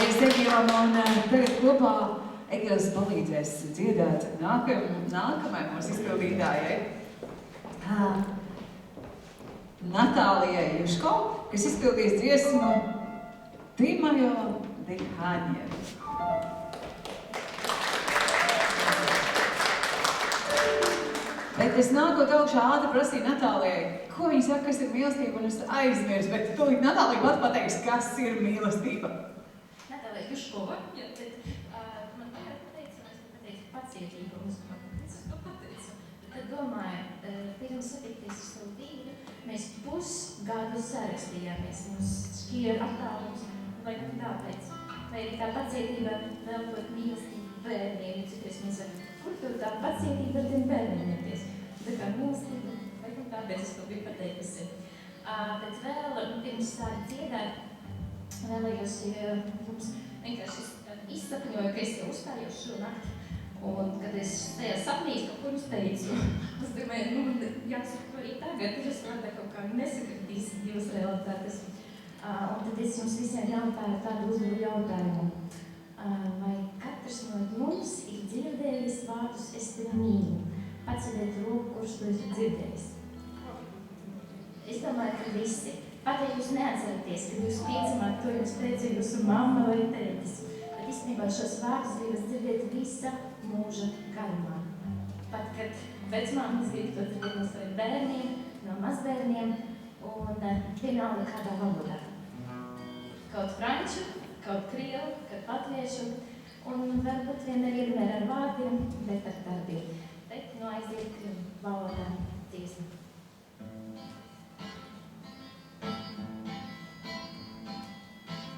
Paldies, Egilam, un tagad kopā Egils palīdzēs dziedāt nākamai mūsu izpildītājai. Natālijai Juško, kas izpildīs dziesmu Ты моё дыхание. Bet es nākot augšā ātri prasīju Natālijai, ko viņa saka, kas ir mīlestība, un es aizmirsu, bet tūlīt Natālija pat pateiks, kas ir mīlestība. Natālija Juškova, jo tad man tagad pateica, un es pateicu pacietību, un es domāju, es to pateicu. Tad domāju, pirms satikties ar savu vīru, mēs pusgadu sarakstījāmies, mums šķīra attālums, vai tāpēc. Vai arī tā pacietība vēl par mīlestību bērniem, jo citreiz mēs varam, kur tev tā pacietība ar tiem bērniem ņemties? Tā kā mīlestība, vai tāpēc es to biju pateikusi. Bet vēl, pirms sāku dziedāt, vēlējos jums vienkārši izsapņoju, ka es jau uzstājos šonakt, un kad es tajā sapnīs kaut ko jums teicu, es domāju, jāsaka to arī tagad, es varētu kaut kā nesakritīs divas realitātes. Un tad es jums visiem jautāju tādu uzdevu jautājumu. Vai katrs no jums ir dzirdējis vārdus es tevi mīlu? Paceļiet roku, kurš to esat dzirdējis. Es domāju, ka visi. Pat ja jūs neatceraties, kad jūs piedzimāt, to jums teica jūsu mamma vai tētis. Bet īstenībā šos vārdus gribas dzirdēt visa mūža garumā. Pat kad vecmāmiņas grib to dzirdēt no saviem bērniem, no mazbērniem, un vienalga kādā valodā. Kaut franču, kaut krievu, kaut latviešu, un varbūt vienmēr ar vārdiem, bet ar darbiem. Bet aiziet valodā dziesma.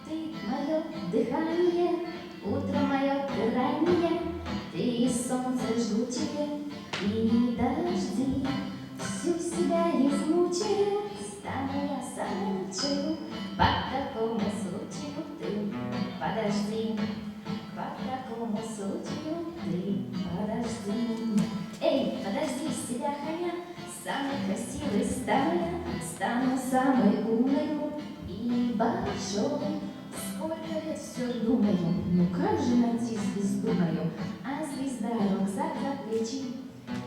Ты моё дыхание, утро моё раннее, ты солнце жгучее и дожди. Всю себя измучаю, стану я самой лучшей. По такому случаю ты подожди, по такому случаю ты подожди. Эй, подожди, себя хоня, самой красивой стану самой умной и большой. Сколько лет все думаю, ну как же найти звезду мою? А звезда рюкзак за плечи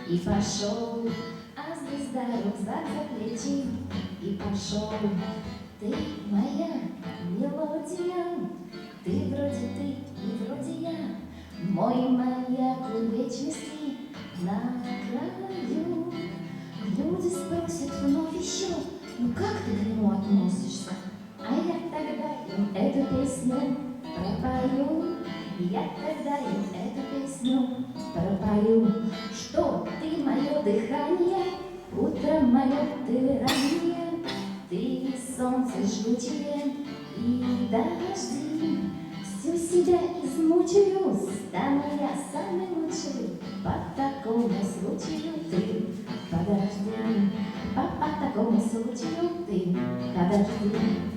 и пошел. А звезда рюкзак за плечи и пошел. Ты моя мелодия, ты вроде ты и вроде я, мой маяк у вечности на краю. Люди спросят вновь еще, ну как ты к нему относишься? А я тогда им эту песню пропою. Я тогда им эту песню пропою. Что ты мое дыхание, утро мое ты раннее, ты солнце жгучее и дожди. Всю себя измучаю, стану я самой лучшей. По такому случаю ты подожди, по такому случаю ты подожди.